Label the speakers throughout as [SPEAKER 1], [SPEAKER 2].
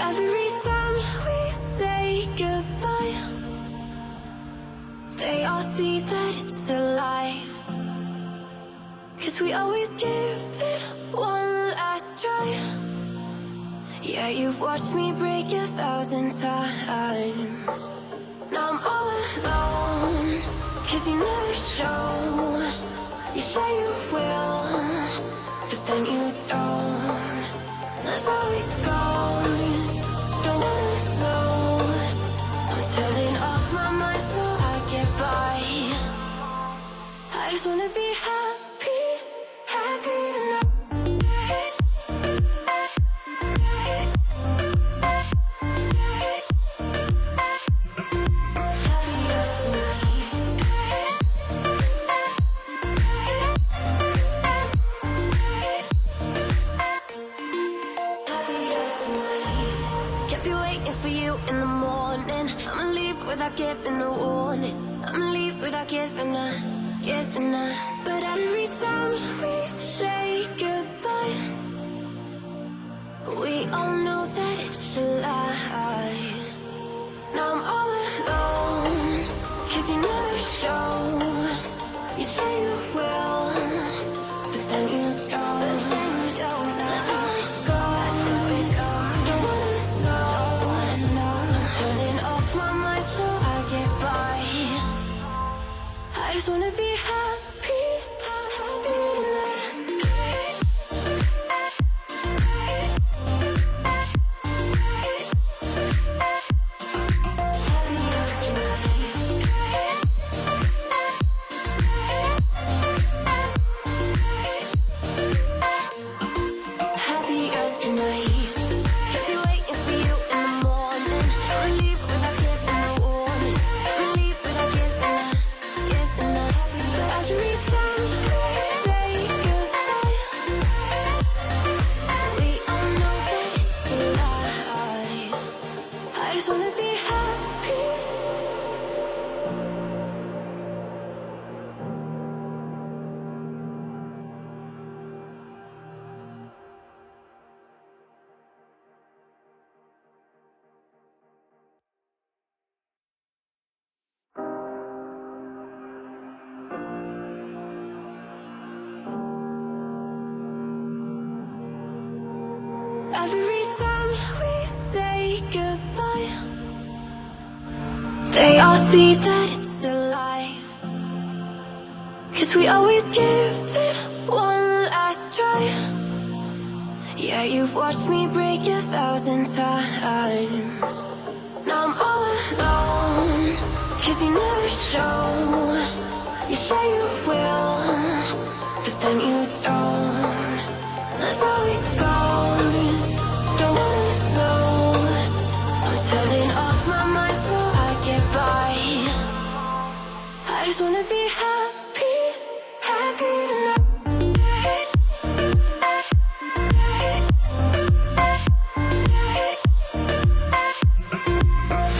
[SPEAKER 1] Every time we say goodbye, they all see that it's a lie. 'Cause we always give it one last try. Yeah, you've watched me break 1,000 times. Now I'm all alone, 'cause you never show. You say you will, but then you don't. That's how it goes. Don't wanna know. I'm turning off my mind so I get by. I just wanna be happy, happy tonight. Without giving a warning, I'ma leave without giving a. But every time we say goodbye, we all know that it's a lie. Now I'm all alone, 'cause you never show. You say you will, but then you don't. That's how it goes. Don't wanna know. I'm turning off my mind so I get by. I just wanna be happy, happy tonight. Happier tonight. Kept you waiting for you in the morning. I'ma leave without giving a warning. I'ma leave without giving a. But every time we say goodbye, we all know that it's a lie. I just wanna be happy. Every time we say goodbye, they all see that it's a lie. 'Cause we always give it one last try. Yeah, you've watched me break 1,000 times. Now I'm all alone, 'cause you never show. You say you will, but then you don't. That's how it goes. Don't wanna know. I'm turning off my mind so I get by. I just wanna be happy, happy tonight.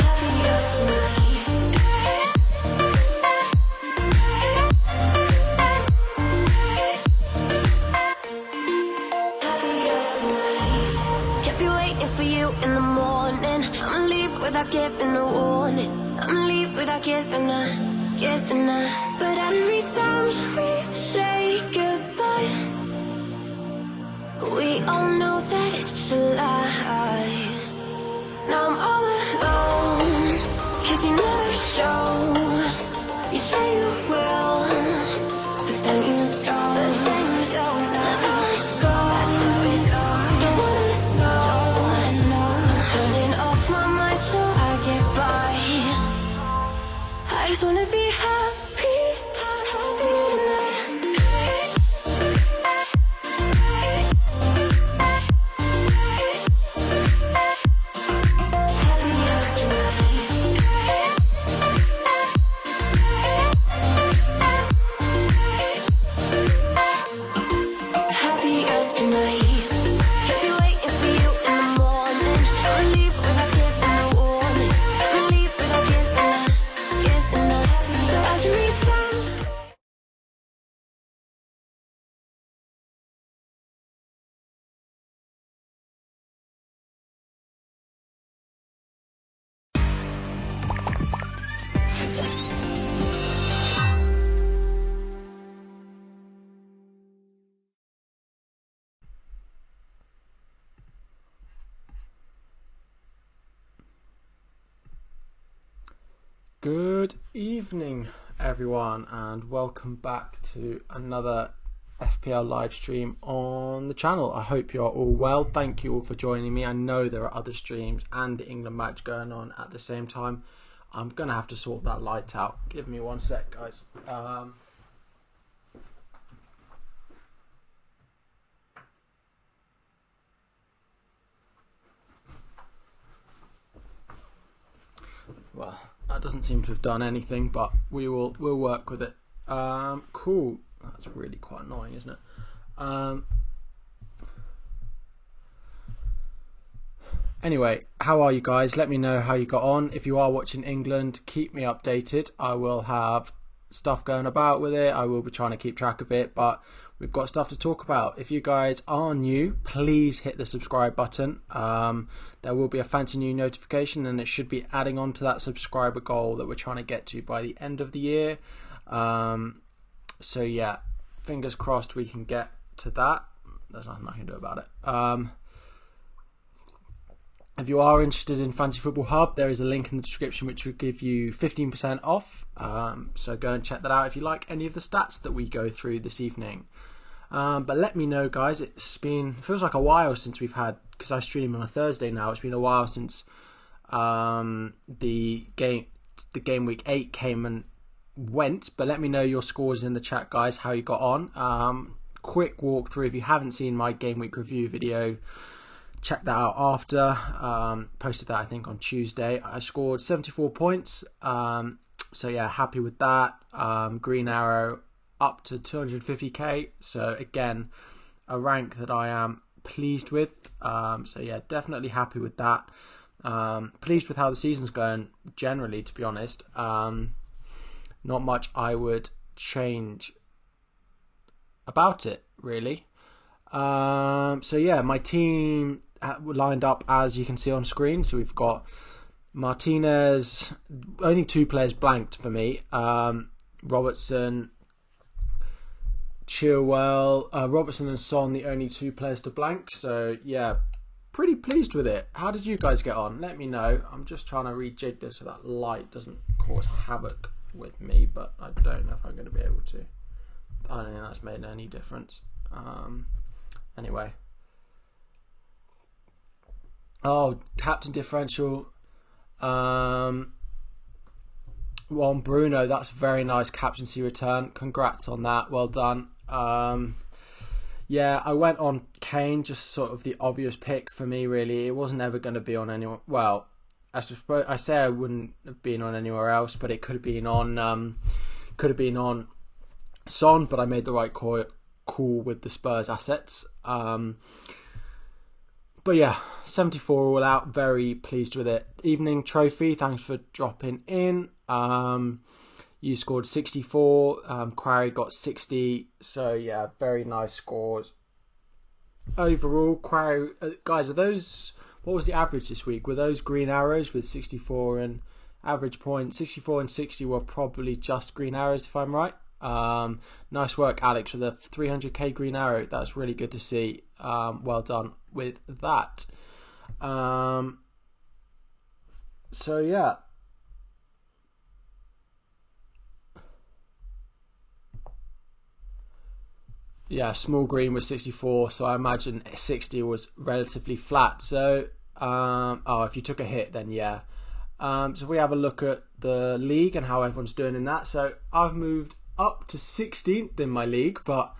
[SPEAKER 1] Happier tonight. Happier tonight. Kept you waiting for you in the morning. I'ma leave without giving a warning. I'ma leave without giving a. But every time we say goodbye, we all know that it's a lie. Now I'm all alone, 'cause you never show. You say you will, but then you don't. That's how it goes. Don't wanna know. I'm turning off my mind so I get by. I just wanna be happy, happy tonight.
[SPEAKER 2] Good evening, everyone, and welcome back to another FPL live stream on the channel. I hope you're all well. Thank you all for joining me. I know there are other streams and the England match going on at the same time. I'm going to have to sort that light out. Give me one sec, guys. Well, that doesn't seem to have done anything, but we'll work with it. Cool. That's really quite annoying, isn't it? Anyway, how are you guys? Let me know how you got on. If you are watching England, keep me updated. I will have stuff going about with it. I will be trying to keep track of it, but we've got stuff to talk about. If you guys are new, please hit the subscribe button. There will be a fancy new notification, and it should be adding on to that subscriber goal that we're trying to get to by the end of the year. So yeah, fingers crossed we can get to that. There's nothing I can do about it. If you are interested in Fantasy Football Hub, there is a link in the description which will give you 15% off. So go and check that out if you like any of the stats that we go through this evening. But let me know, guys. It feels like a while since we've had, because I stream on a Thursday now. It's been a while since the game week 8 came and went. But let me know your scores in the chat, guys. How you got on. Quick walkthrough. If you haven't seen my game week review video, check that out after. Posted that I think on Tuesday. I scored 74 points. So yeah, happy with that. Green arrow up to 250k. So again, a rank that I am pleased with. So yeah, definitely happy with that. Pleased with how the season's going generally, to be honest. Not much I would change about it, really. So yeah, my team lined up as you can see on screen. So we've got Martinez, only 2 players blanked for me. Robertson, Chilwell, Robertson and Son, the only 2 players to blank. So yeah, pretty pleased with it. How did you guys get on? Let me know. I'm just trying to rejig this so that light doesn't cause havoc with me, but I don't know if I'm going to be able to. I don't think that's made any difference. Anyway. Oh, captain differential. On Bruno, that's very nice captaincy return. Congrats on that. Well done. Yeah, I went on Kane, just sort of the obvious pick for me, really. It wasn't ever going to be on anyone. Well, I say I wouldn't have been on anywhere else, but it could have been on Son, but I made the right call with the Spurs assets. But yeah, 74 all out, very pleased with it. Evening trophy, thanks for dropping in. You scored 64, Quarry got 60, so yeah, very nice scores. Overall, Quarry, guys, what was the average this week? Were those green arrows with 64 and average point? 64 and 60 were probably just green arrows, if I'm right. Nice work, Alex, with a 300k green arrow. That's really good to see. Well done with that. So yeah, small green was 64, so I imagine 60 was relatively flat. So if you took a hit, then yeah. So we have a look at the league and how everyone's doing in that. So I've moved up to 16th in my league, but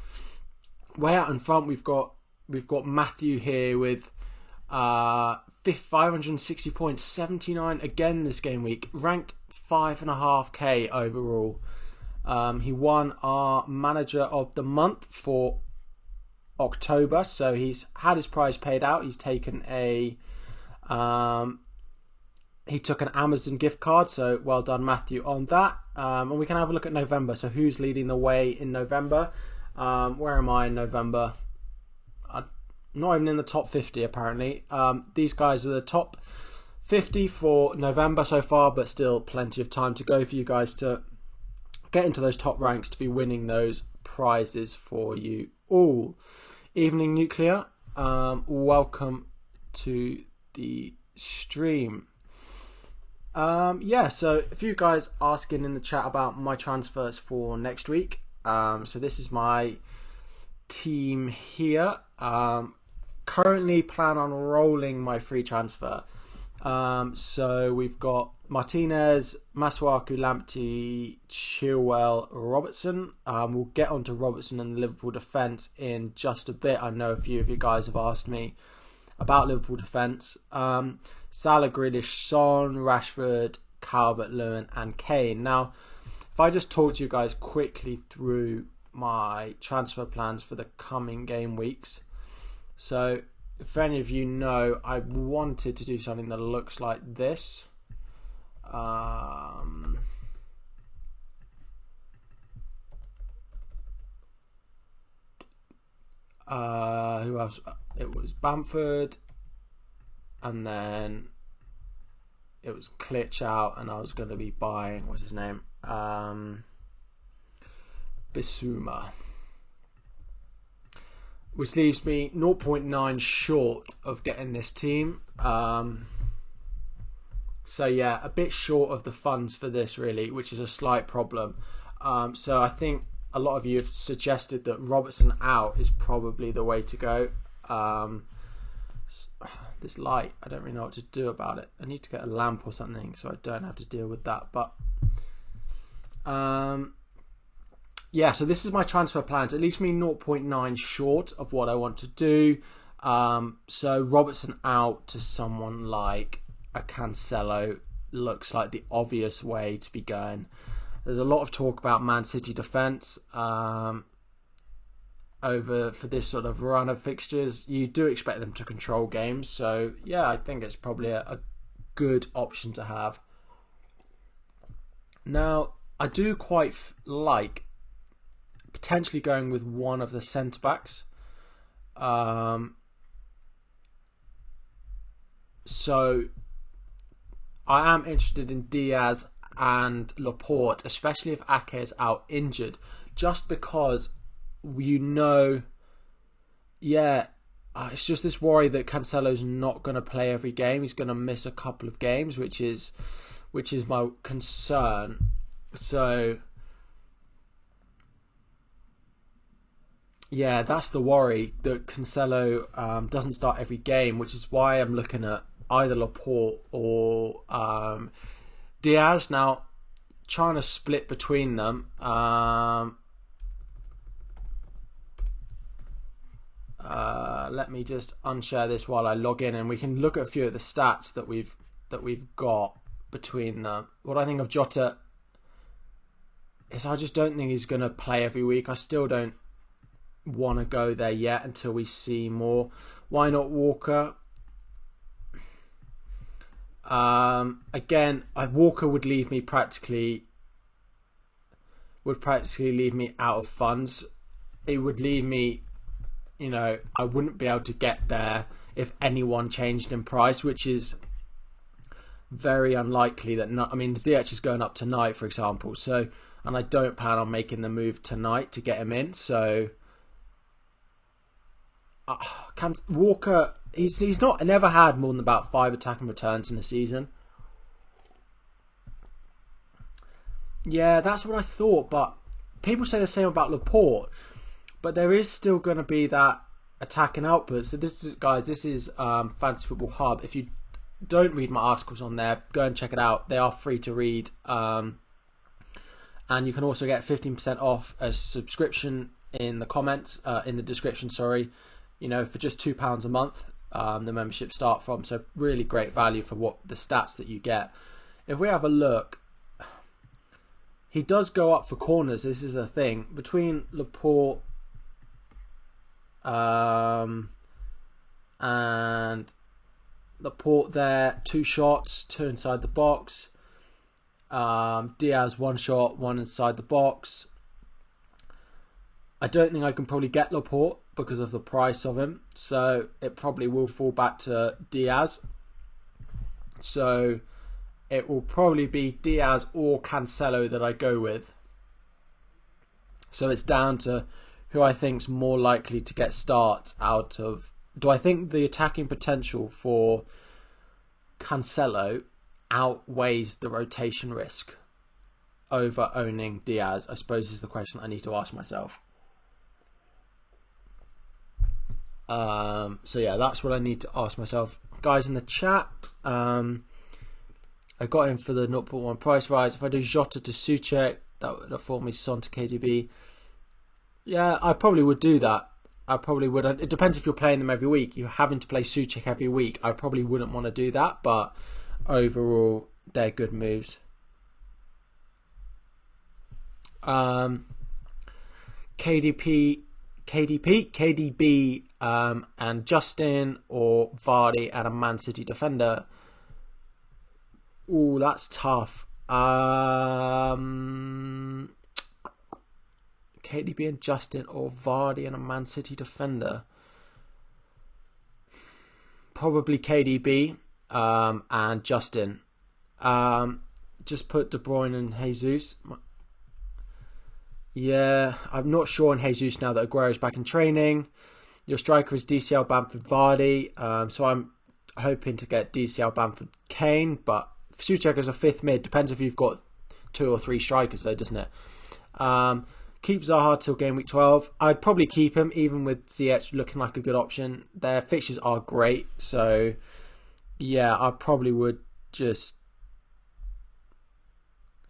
[SPEAKER 2] way out in front we've got Matthew here with 560 points, 79 again this game week, ranked 5.5k overall. He won our manager of the month for October, so he's had his prize paid out. He's taken he took an Amazon gift card, so well done, Matthew, on that. And we can have a look at November. So who's leading the way in November? Where am I in November? I'm not even in the top 50, apparently. These guys are the top 50 for November so far, but still plenty of time to go for you guys to get into those top ranks to be winning those prizes for you all. Evening Nuclear, welcome to the stream. Yeah, so a few guys asking in the chat about my transfers for next week. So this is my team here. Currently plan on rolling my free transfer. So we've got Martinez, Masuaku, Lamptey, Chilwell, Robertson. We'll get onto Robertson and the Liverpool defence in just a bit. I know a few of you guys have asked me about Liverpool defence. Salah, Grealish, Son, Rashford, Calvert-Lewin and Kane. Now, if I just talk to you guys quickly through my transfer plans for the coming game weeks. So, if any of you know, I wanted to do something that looks like this. Who else? It was Bamford, and then it was Klitsch out, and I was going to be buying, what's his name? Bissouma. Which leaves me 0.9 short of getting this team. So yeah, a bit short of the funds for this really, which is a slight problem. So I think a lot of you have suggested that Robertson out is probably the way to go. This light, I don't really know what to do about it. I need to get a lamp or something so I don't have to deal with that. But yeah, so this is my transfer plans. It leaves me 0.9 short of what I want to do. So Robertson out to someone like a Cancelo looks like the obvious way to be going. There's a lot of talk about Man City defence over for this sort of run of fixtures. You do expect them to control games. So yeah, I think it's probably a good option to have. Now, I do quite like potentially going with one of the centre backs. So I am interested in Diaz and Laporte, especially if Ake is out injured, just because it's just this worry that Cancelo's not going to play every game. He's going to miss a couple of games, which is my concern. So yeah, that's the worry, that Cancelo doesn't start every game, which is why I'm looking at either Laporte or Diaz. Now, trying to split between them. Let me just unshare this while I log in, and we can look at a few of the stats that we've got between them. What I think of Jota is I just don't think he's going to play every week. I still don't want to go there yet until we see more. Why not Walker? Again, Walker would practically leave me out of funds. It would leave me, I wouldn't be able to get there if anyone changed in price, which is very unlikely. Ziyech is going up tonight, for example. So, and I don't plan on making the move tonight to get him in. So, Walker, he's never had more than about 5 attacking returns in a season. Yeah, that's what I thought, but people say the same about Laporte. But there is still going to be that attacking output. So this is Fantasy Football Hub. If you don't read my articles on there, go and check it out. They are free to read. And you can also get 15% off a subscription in the description, sorry. For just £2 a month, the membership start from. So really great value for what the stats that you get. If we have a look, he does go up for corners. This is the thing. Between Laporte and Laporte there, 2 shots, 2 inside the box. Diaz, 1 shot, 1 inside the box. I don't think I can probably get Laporte because of the price of him. So it probably will fall back to Diaz. So it will probably be Diaz or Cancelo that I go with. So it's down to who I think's more likely to get starts out of. Do I think the attacking potential for Cancelo outweighs the rotation risk over owning Diaz, I suppose, is the question I need to ask myself. So yeah, that's what I need to ask myself. Guys in the chat, I got in for the 0.1 price rise. If I do Jota to Souček, that would afford me Son to KDB. Yeah, I probably would do that. I probably would. It depends if you're playing them every week. You're having to play Souček every week. I probably wouldn't want to do that, but overall, they're good moves. KDB, and Justin, or Vardy and a Man City defender. Ooh, that's tough. KDB and Justin, or Vardy and a Man City defender. Probably KDB and Justin. Just put De Bruyne and Jesus. Yeah, I'm not sure on Jesus now that Aguero's back in training. Your striker is DCL Bamford Vardy. So I'm hoping to get DCL Bamford Kane, but Souček as a fifth mid. Depends if you've got 2 or 3 strikers though, doesn't it? Keep Zaha till game week 12. I'd probably keep him even with Ziyech looking like a good option. Their fixtures are great, so yeah, I probably would just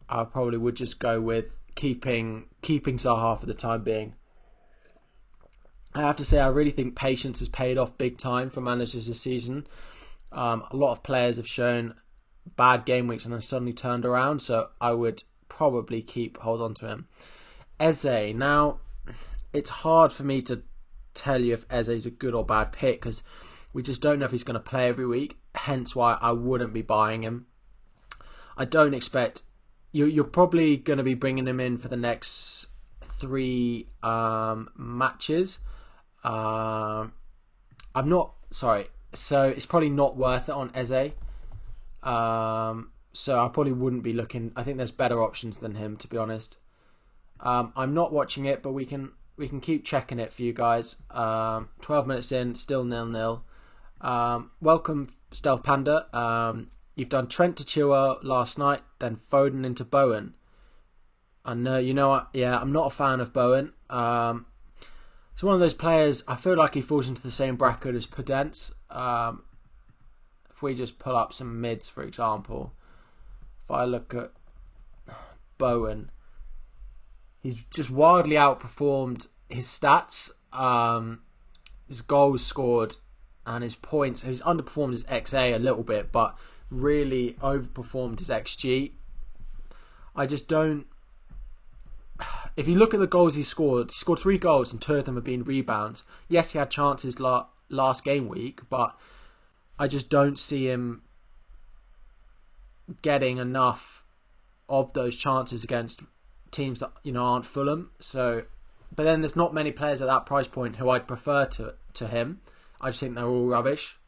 [SPEAKER 2] go with keeping Zaha for the time being. I have to say, I really think patience has paid off big time for managers this season. A lot of players have shown bad game weeks and then suddenly turned around, so I would probably hold on to him. Eze, now it's hard for me to tell you if Eze is a good or bad pick because we just don't know if he's going to play every week, hence why I wouldn't be buying him. I don't expect you're probably going to be bringing him in for the next 3 matches. So it's probably not worth it on Eze. So I probably wouldn't be looking. I think there's better options than him, to be honest. I'm not watching it, but we can keep checking it for you guys. 12 minutes in, still 0-0. Welcome, Stealth Panda. You've done Trent to Chilwell last night, then Foden into Bowen. And you know what? Yeah, I'm not a fan of Bowen. It's one of those players, I feel like he falls into the same bracket as Podence. If we just pull up some mids, for example, if I look at Bowen, he's just wildly outperformed his stats, his goals scored and his points. He's underperformed his XA a little bit, but really overperformed his XG. I just don't... If you look at the goals he scored 3 goals and 2 of them have been rebounds. Yes, he had chances last game week, but I just don't see him getting enough of those chances against teams that aren't Fulham. So, but then there's not many players at that price point who I'd prefer to him. I just think they're all rubbish.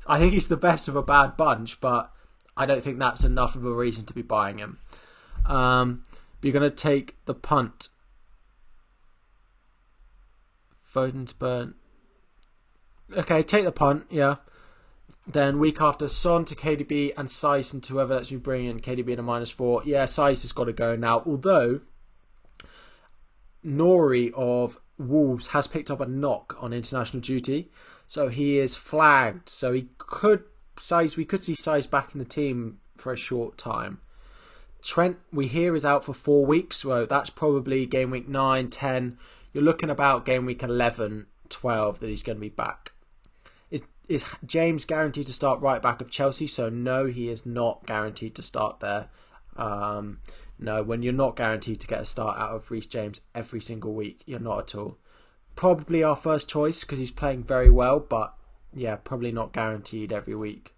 [SPEAKER 2] I think he's the best of a bad bunch, but I don't think that's enough of a reason to be buying him. You're going to take the punt. Foden's burnt. Okay, take the punt, yeah. Then week after, Son to KDB and Saiss and whoever lets me bring in KDB in a -4. Yeah, Saiss has got to go now. Although, Nori of Wolves has picked up a knock on international duty. So he is flagged. So we could see Saiss back in the team for a short time. Trent, we hear, is out for 4 weeks, so that's probably game week 9, 10. You're looking about game week 11, 12 that he's going to be back. Is James guaranteed to start right back of Chelsea? So no, he is not guaranteed to start there. No, when you're not guaranteed to get a start out of Reece James every single week, you're not at all. Probably our first choice because he's playing very well, but yeah, probably not guaranteed every week.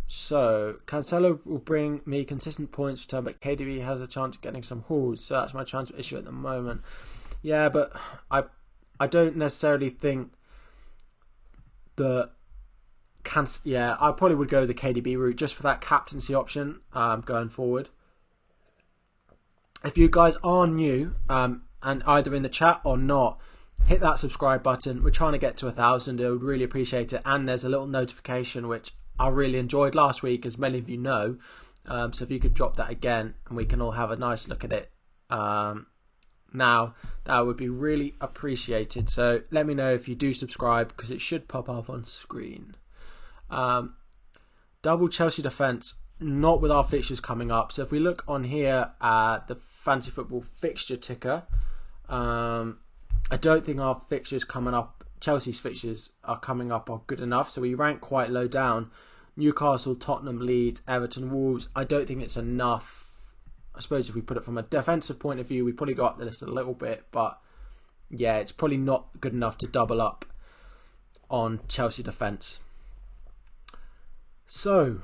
[SPEAKER 2] So Cancelo will bring me consistent points return, but KDB has a chance of getting some hauls, so that's my transfer issue at the moment. Yeah, but I don't necessarily think that Yeah, I probably would go the KDB route just for that captaincy option going forward. If you guys are new and either in the chat or not, hit that subscribe button. We're trying to get to 1,000. I would really appreciate it. And there's a little notification which I really enjoyed last week, as many of you know. So if you could drop that again and we can all have a nice look at it now, that would be really appreciated. So let me know if you do subscribe, because it should pop up on screen. Double Chelsea defence, not with our fixtures coming up. So if we look on here at the Fantasy Football fixture ticker, I don't think our fixtures coming up, Chelsea's fixtures are coming up, are good enough. So we rank quite low down. Newcastle, Tottenham, Leeds, Everton, Wolves. I don't think it's enough. I suppose if we put it from a defensive point of view, we probably got up the list a little bit. But yeah, it's probably not good enough to double up on Chelsea defence. So,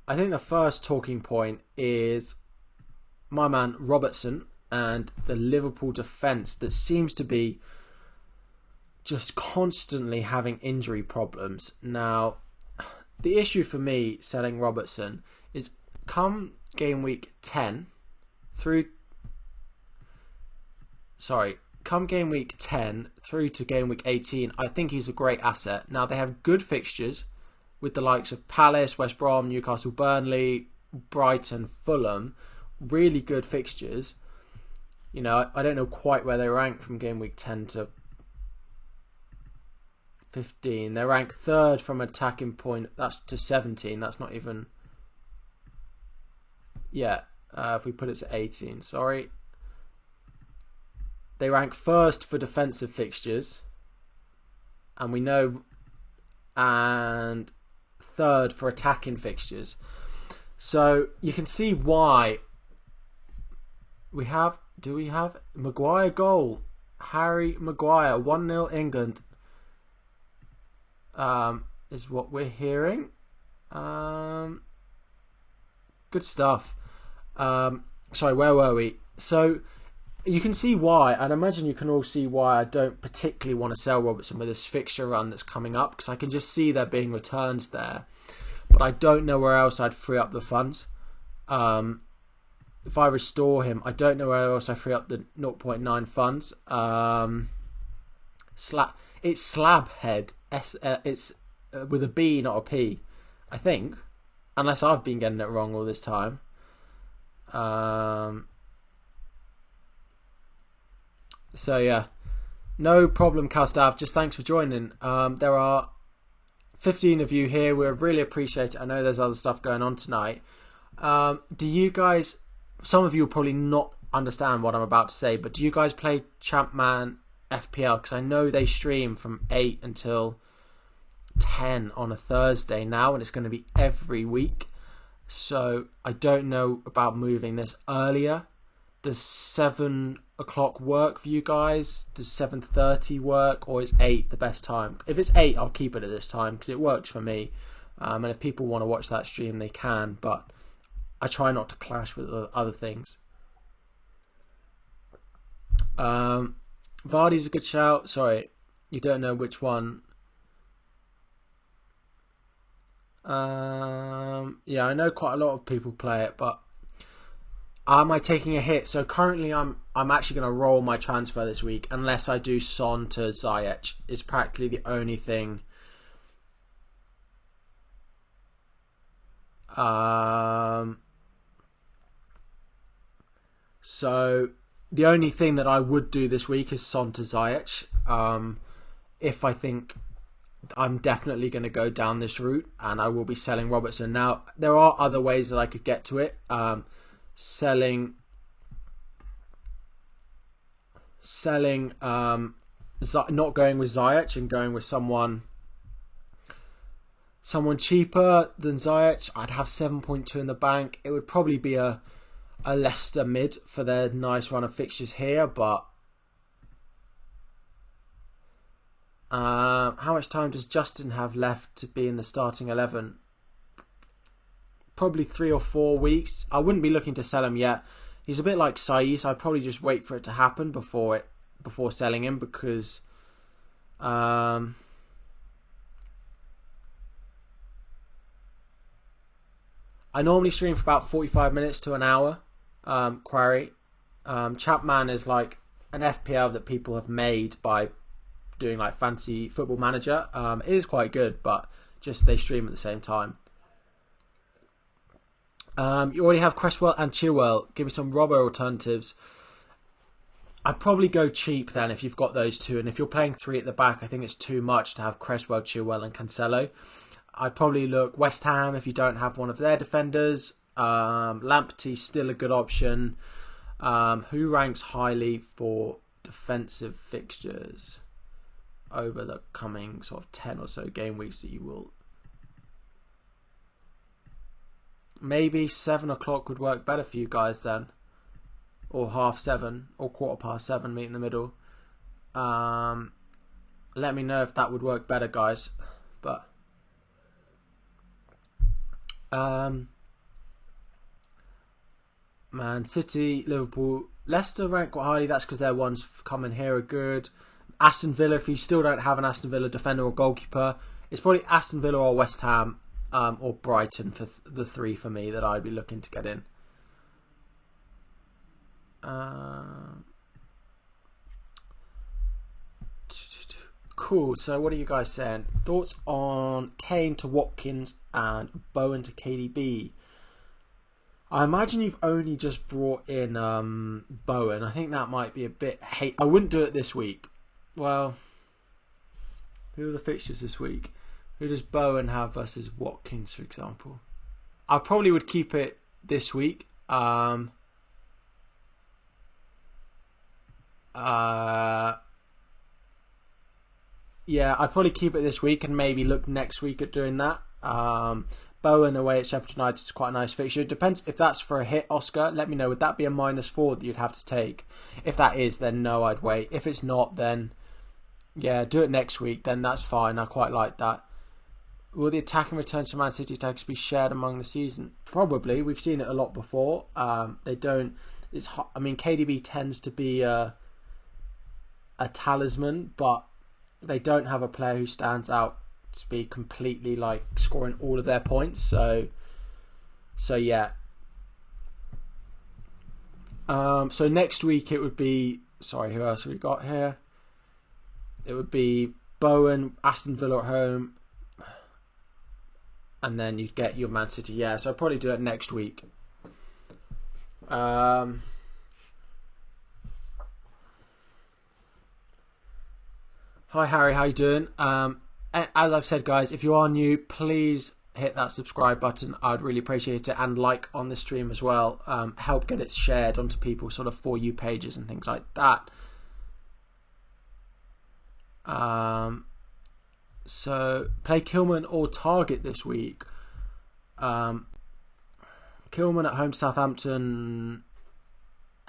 [SPEAKER 2] I think the first talking point is my man Robertson and the Liverpool defence that seems to be just constantly having injury problems. Now, the issue for me selling Robertson is come game week 10 through to game week 18, I think he's a great asset. Now, they have good fixtures with the likes of Palace, West Brom, Newcastle, Burnley, Brighton, Fulham. Really good fixtures. You know, I don't know quite where they rank from game week 10 to 15. They rank third from attacking point. That's to 17. That's not even... Yeah, if we put it to 18, sorry. They rank first for defensive fixtures. And we know... And third for attacking fixtures. So you can see why we have... Do we have Maguire goal? Harry Maguire, 1-0 England. Is what we're hearing. Good stuff. Sorry, where were we? So you can see why, and I imagine you can all see why I don't particularly want to sell Robertson with this fixture run that's coming up, because I can just see there being returns there. But I don't know where else I'd free up the funds. If I restore him, I don't know where else I free up the 0.9 funds. It's Slabhead. It's with a B, not a P, I think. Unless I've been getting it wrong all this time. So yeah, no problem, Calstav. Just thanks for joining. There are 15 of you here. We really appreciate it. I know there's other stuff going on tonight. Do you guys... Some of you will probably not understand what I'm about to say, but do you guys play Champman FPL? Because I know they stream from 8 until 10 on a Thursday now, and it's going to be every week. So I don't know about moving this earlier. Does 7 o'clock work for you guys? Does 7:30 work, or is 8 the best time? If it's 8, I'll keep it at this time because it works for me. And if people want to watch that stream, they can, but I try not to clash with other things. Vardy's a good shout. Sorry, you don't know which one. Yeah, I know quite a lot of people play it, but am I taking a hit? So currently I'm actually going to roll my transfer this week, unless I do Son to Ziyech. Is practically the only thing. So the only thing that I would do this week is Son to Ziyech. If I think I'm definitely going to go down this route, and I will be selling Robertson. Now, there are other ways that I could get to it. Not going with Ziyech and going with someone cheaper than Ziyech. I'd have 7.2 in the bank. It would probably be a Leicester mid for their nice run of fixtures here, but how much time does Justin have left to be in the starting 11? Probably 3 or 4 weeks. I wouldn't be looking to sell him yet. He's a bit like Saiz. I'd probably just wait for it to happen before selling him, because I normally stream for about 45 minutes to an hour. Quarry. Chapman is like an FPL that people have made by doing like fancy football manager. It is quite good, but just they stream at the same time. You already have Cresswell and Chilwell. Give me some Robbo alternatives. I'd probably go cheap then if you've got those two. And if you're playing 3 at the back, I think it's too much to have Cresswell, Chilwell and Cancelo. I'd probably look West Ham if you don't have one of their defenders. Lamptey's still a good option. Who ranks highly for defensive fixtures over the coming sort of 10 or so game weeks that you will... Maybe 7 o'clock would work better for you guys then. Or 7:30 or 7:15, meet in the middle. Let me know if that would work better, guys. But Man City, Liverpool, Leicester rank quite highly. That's because their ones coming here are good. Aston Villa, if you still don't have an Aston Villa defender or goalkeeper, it's probably Aston Villa or West Ham or Brighton for the 3 for me that I'd be looking to get in. Cool. So what are you guys saying? Thoughts on Kane to Watkins and Bowen to KDB? I imagine you've only just brought in Bowen. I think that might be a bit hate. I wouldn't do it this week. Well, who are the fixtures this week? Who does Bowen have versus Watkins, for example? I probably would keep it this week. Yeah, I'd probably keep it this week and maybe look next week at doing that. Bowen away at Sheffield United is quite a nice fixture. It depends if that's for a hit, Oscar. Let me know. Would that be a -4 that you'd have to take? If that is, then no, I'd wait. If it's not, then yeah, do it next week. Then that's fine. I quite like that. Will the attacking returns to Man City attacks be shared among the season? Probably. We've seen it a lot before. They don't. I mean, KDB tends to be a talisman, but they don't have a player who stands out to be completely like scoring all of their points. So yeah. So next week it would be. Sorry, who else have we got here? It would be Bowen, Aston Villa at home, and then you'd get your Man City. Yeah, so I'll probably do it next week. Hi Harry, how you doing? As I've said, guys, if you are new, please hit that subscribe button. I'd really appreciate it, and like on the stream as well. Help get it shared onto people's sort of For You pages and things like that. So play Kilman or Target this week. Kilman at home, Southampton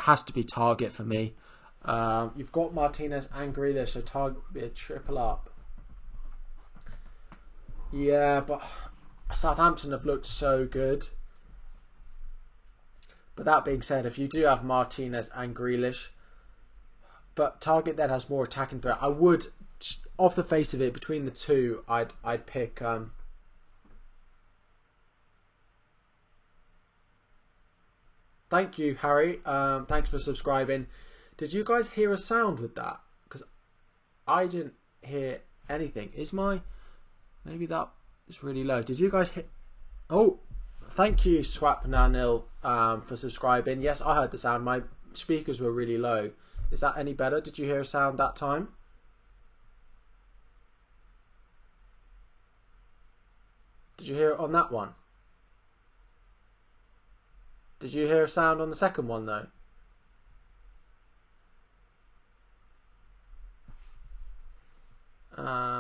[SPEAKER 2] has to be Target for me. You've got Martinez and Grealish, so Target would be a triple up. Yeah, but Southampton have looked so good. But that being said, if you do have Martinez and Grealish, but Target then has more attacking threat, I would, off the face of it, between the two, I'd pick. Thank you, Harry. Thanks for subscribing. Did you guys hear a sound with that? Because I didn't hear anything. Maybe that is really low. Did you guys hear? Oh, thank you, Swap99, for subscribing. Yes, I heard the sound. My speakers were really low. Is that any better? Did you hear a sound that time? Did you hear it on that one? Did you hear a sound on the second one though?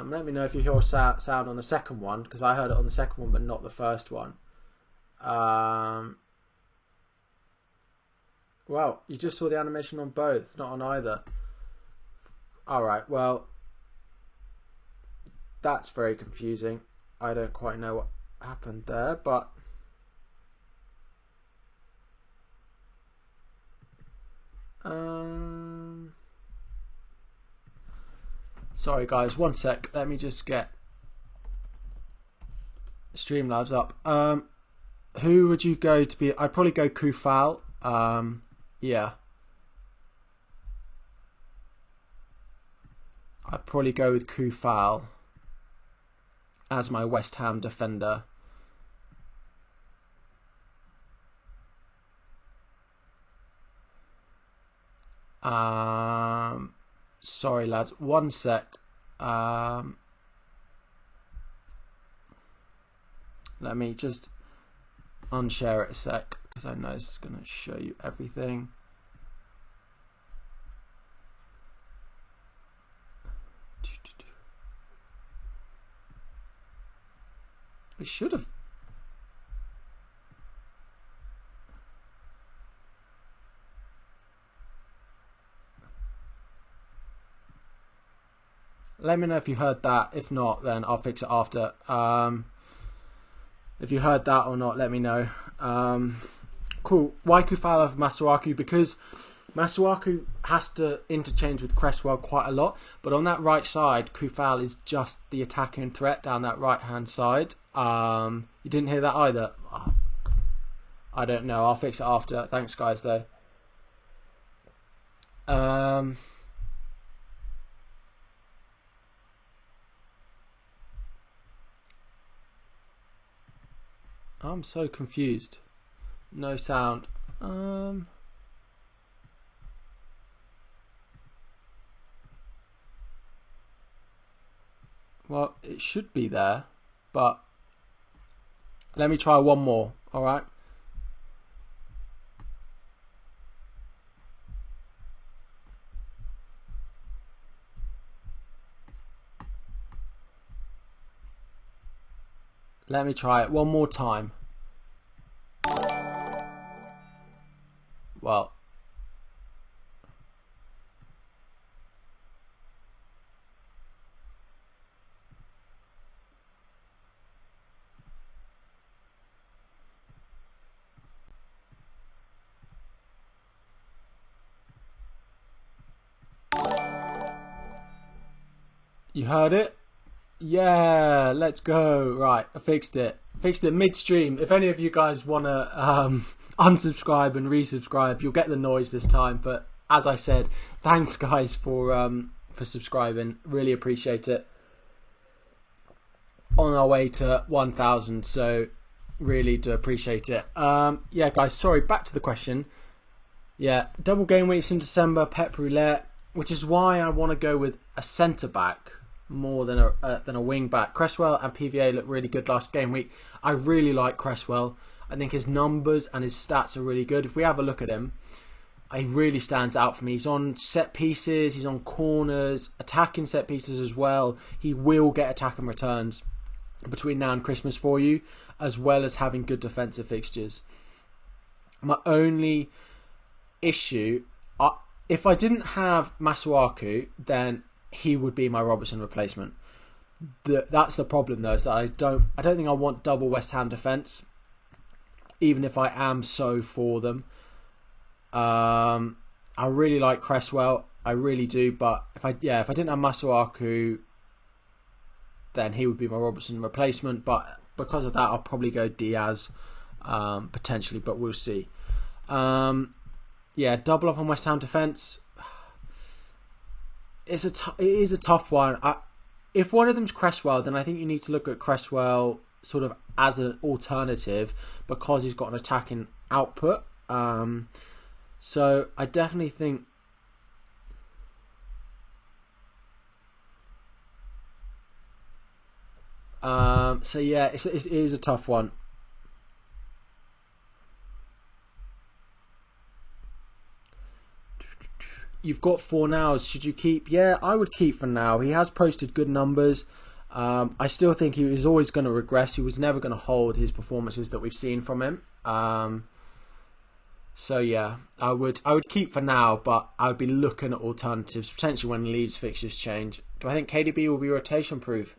[SPEAKER 2] Let me know if you hear a sound on the second one, because I heard it on the second one but not the first one. Well, you just saw the animation on both, not on either. Alright, well, that's very confusing. I don't quite know what happened there, but sorry guys, one sec. Let me just get Streamlabs up. Who would you go to be? I'd probably go Kufal. Yeah. I'd probably go with Kufal as my West Ham defender. Sorry lads, one sec. Let me just unshare it a sec because I know it's going to show you everything. It should have. Let me know if you heard that. If not, then I'll fix it after. If you heard that or not, let me know. Cool. Why Kufal over Masuaku? Because Masuaku has to interchange with Cresswell quite a lot. But on that right side, Kufal is just the attacking threat down that right-hand side. You didn't hear that either? Oh, I don't know. I'll fix it after. Thanks, guys, though. I'm so confused. No sound. Well, it should be there, but let me try one more, alright? Let me try it one more time. Well. You heard it? Yeah, let's go. Right, I fixed it. Fixed it midstream. If any of you guys want to unsubscribe and resubscribe, you'll get the noise this time. But as I said, thanks guys for subscribing. Really appreciate it. On our way to 1,000, so really do appreciate it. Yeah, guys, sorry, back to the question. Yeah, double game weeks in December, Pep Roulette, which is why I want to go with a centre-back more than a wing back. Cresswell and PVA look really good last game week. I really like Cresswell. I think his numbers and his stats are really good. If we have a look at him, he really stands out for me. He's on set pieces, he's on corners, attacking set pieces as well. He will get attacking returns between now and Christmas for you, as well as having good defensive fixtures. My only issue, if I didn't have Masuaku, then he would be my Robertson replacement. That's the problem though, is that I don't think I want double West Ham defence, even if I am so for them. I really like Cresswell, I really do, but if I didn't have Masuaku, then he would be my Robertson replacement. But because of that, I'll probably go Diaz potentially, but we'll see. Yeah, double up on West Ham defence. It is a tough one. If one of them's Cresswell, then I think you need to look at Cresswell sort of as an alternative because he's got an attacking output. So I definitely think. So yeah, it is a tough one. You've got Fornals. Should you keep? Yeah, I would keep for now. He has posted good numbers. I still think he was always going to regress. He was never going to hold his performances that we've seen from him. So yeah, I would keep for now, but I would be looking at alternatives potentially when Leeds fixtures change. Do I think KDB will be rotation proof?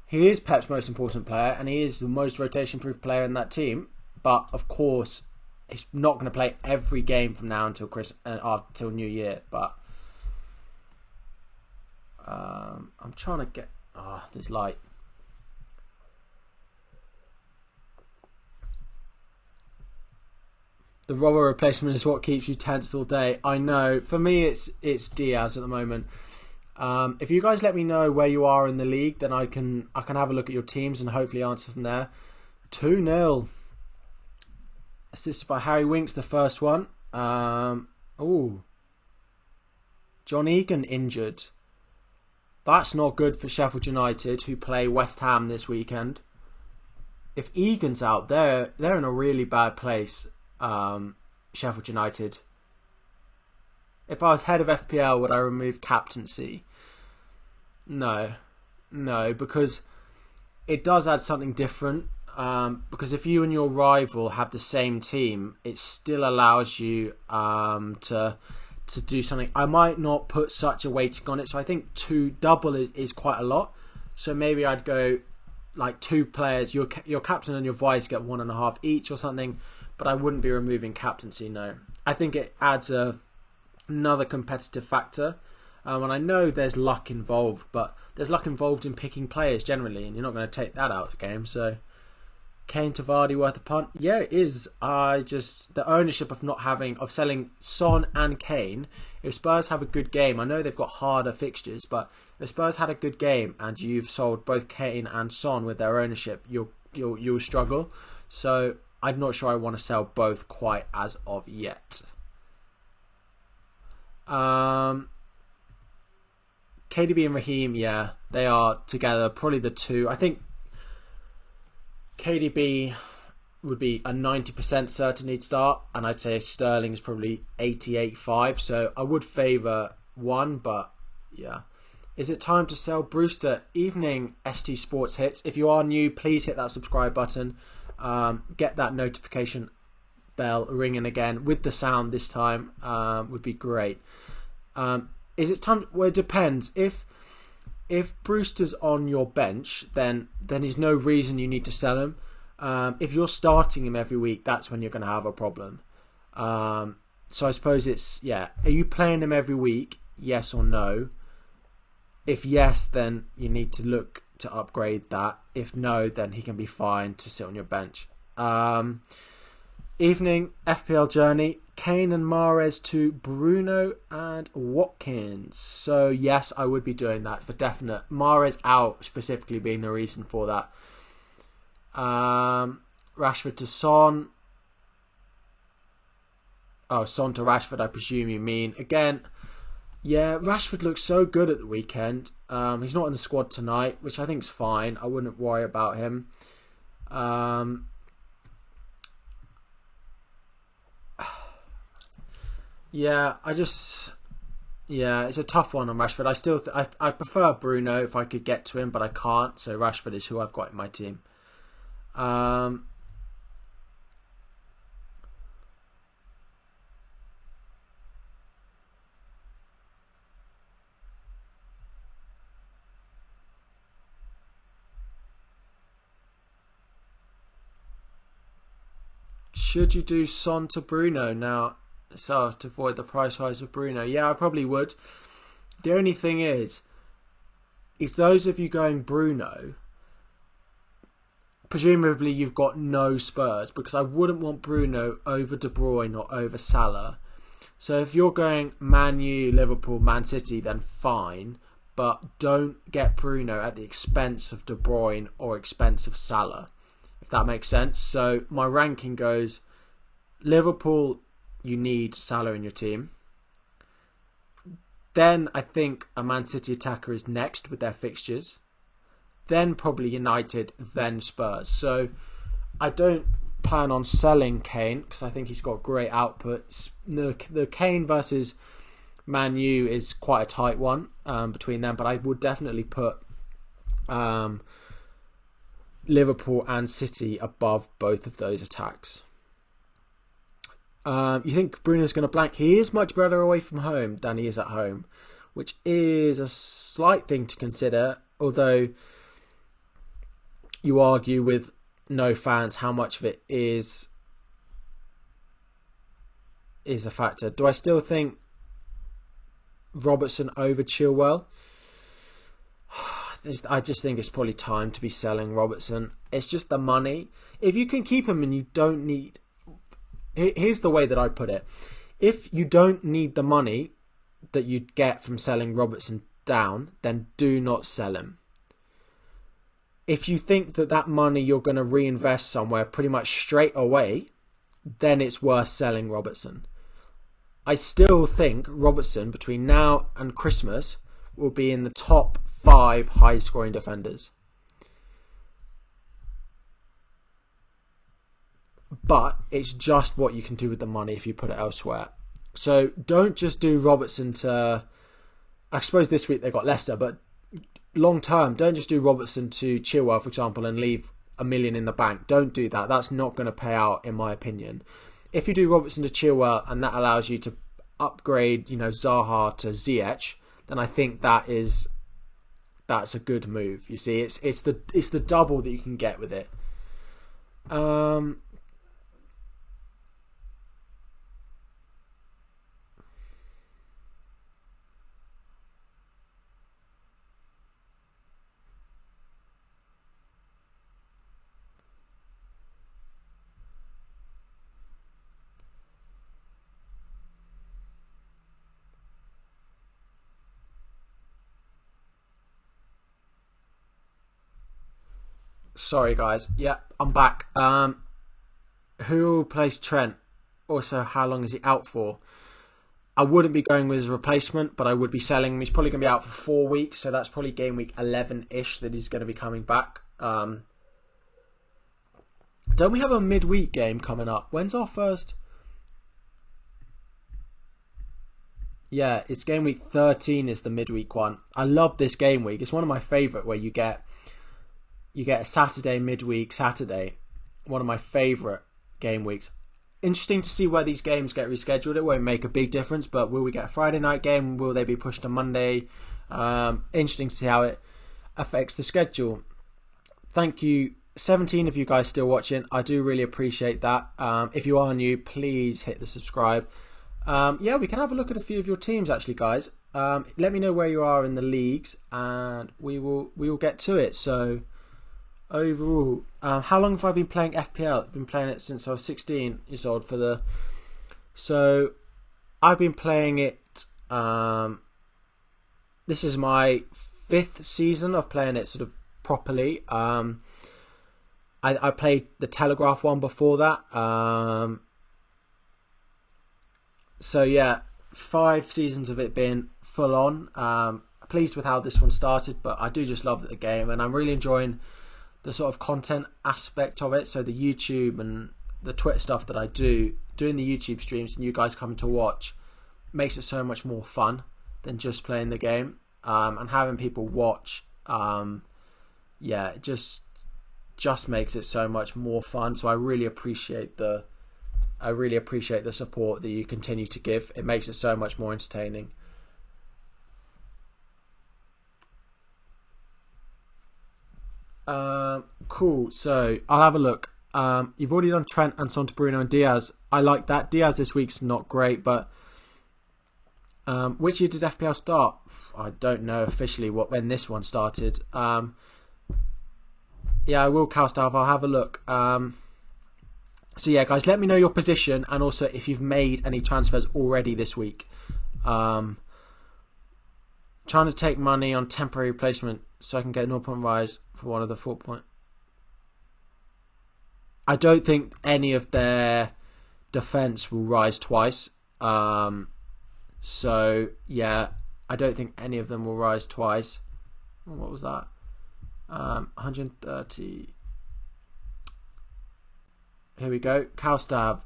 [SPEAKER 2] He is Pep's most important player, and he is the most rotation proof player in that team. But of course, he's not going to play every game from now until till New Year. But I'm trying to get. There's light. The Robbo replacement is what keeps you tense all day. I know. For me, it's Diaz at the moment. If you guys let me know where you are in the league, then I can have a look at your teams and hopefully answer from there. 2-0. Assisted by Harry Winks, the first one. John Egan injured. That's not good for Sheffield United, who play West Ham this weekend. If Egan's out, they're in a really bad place. Sheffield United. If I was head of FPL, would I remove captaincy? No, because it does add something different. Because if you and your rival have the same team, it still allows you to do something. I might not put such a weighting on it, so I think double is quite a lot. So maybe I'd go like 2 players. Your captain and your vice get 1.5 each or something. But I wouldn't be removing captaincy, no. I think it adds another competitive factor. And I know there's luck involved, but there's luck involved in picking players generally, and you're not going to take that out of the game. So, Kane to Vardy worth a punt? Yeah, it is. The ownership of selling Son and Kane. If Spurs have a good game, I know they've got harder fixtures, but if Spurs had a good game and you've sold both Kane and Son with their ownership, you'll struggle. So I'm not sure I want to sell both quite as of yet. KDB and Raheem, yeah, they are together, probably the 2. I think KDB would be a 90% certainty start, and I'd say Sterling is probably 88.5. So I would favour one, but yeah. Is it time to sell Brewster? Evening, ST Sports Hits. If you are new, please hit that subscribe button. Get that notification bell ringing again with the sound this time. Would be great. Is it time? Well, it depends. If Brewster's on your bench, then there's no reason you need to sell him. If you're starting him every week, that's when you're going to have a problem. So I suppose it's, yeah. Are you playing him every week? Yes or no? If yes, then you need to look to upgrade that. If no, then he can be fine to sit on your bench. Evening, FPL journey. Kane and Mahrez to Bruno and Watkins. So yes, I would be doing that for definite. Mahrez out specifically being the reason for that. Rashford to Son. Oh, Son to Rashford, I presume you mean. Again, yeah, Rashford looks so good at the weekend. He's not in the squad tonight, which I think is fine. I wouldn't worry about him. Yeah, it's a tough one on Rashford. I prefer Bruno if I could get to him, but I can't. So Rashford is who I've got in my team. Should you do Son to Bruno now? So to avoid the price rise of Bruno, yeah, I probably would. The only thing is those of you going Bruno, presumably you've got no Spurs, because I wouldn't want Bruno over De Bruyne or over Salah. So if you're going Man U, Liverpool, Man City, then fine, but don't get Bruno at the expense of De Bruyne or expense of Salah, if that makes sense. So my ranking goes Liverpool, you need Salah in your team. Then I think a Man City attacker is next with their fixtures. Then probably United, then Spurs. So I don't plan on selling Kane because I think he's got great output. The Kane versus Man U is quite a tight one between them, but I would definitely put Liverpool and City above both of those attacks. You think Bruno's going to blank? He is much better away from home than he is at home, which is a slight thing to consider, although you argue with no fans how much of it is a factor. Do I still think Robertson over Chilwell? I just think it's probably time to be selling Robertson. It's just the money. If you can keep him and you don't need here's the way that I put it. If you don't need the money that you'd get from selling Robertson down, then do not sell him. If you think that that money you're going to reinvest somewhere pretty much straight away, then it's worth selling Robertson. I still think Robertson, between now and Christmas, will be in the top 5 high-scoring defenders. But it's just what you can do with the money if you put it elsewhere. So don't just do Robertson to... I suppose this week they got Leicester, but long term, don't just do Robertson to Chilwell, for example, and leave $1 million in the bank. Don't do that. That's not going to pay out, in my opinion. If you do Robertson to Chilwell and that allows you to upgrade, Zaha to Ziyech, then I think that's a good move. You see, it's the double that you can get with it. Sorry, guys. Yeah, I'm back. Who plays Trent? Also, how long is he out for? I wouldn't be going with his replacement, but I would be selling him. He's probably going to be out for 4 weeks, so that's probably game week 11-ish that he's going to be coming back. Don't we have a midweek game coming up? When's our first? Yeah, it's game week 13 is the midweek one. I love this game week. It's one of my favourite where you get a Saturday, midweek, Saturday. One of my favourite game weeks. Interesting to see where these games get rescheduled. It won't make a big difference, but will we get a Friday night game? Will they be pushed to Monday? Interesting to see how it affects the schedule. Thank you. 17 of you guys still watching. I do really appreciate that. If you are new, please hit the subscribe. Yeah, we can have a look at a few of your teams actually, guys. Let me know where you are in the leagues and we will get to it. So overall, how long have I been playing FPL? I've been playing it since I was 16 years old so I've been playing it, this is my 5th season of playing it sort of properly. I played the Telegraph one before that. So yeah, 5 seasons of it being full on. Pleased with how this one started, but I do just love the game and I'm really enjoying the sort of content aspect of it. So the YouTube and the Twitter stuff that I do, doing the YouTube streams and you guys coming to watch makes it so much more fun than just playing the game. And having people watch, yeah, it just makes it so much more fun. So I really appreciate the support that you continue to give. It makes it so much more entertaining. Cool. So I'll have a look. You've already done Trent and Son to Bruno and Diaz. I like that. Diaz this week's not great, but which year did FPL start? I don't know officially when this one started. Yeah, I will cast off. I'll have a look. So yeah, guys, let me know your position and also if you've made any transfers already this week. Trying to take money on temporary replacement so I can get 0.1 rise for one of the 4 point. I don't think any of their defense will rise twice. So yeah, I don't think any of them will rise twice. What was that? 130. Here we go. Cowstav.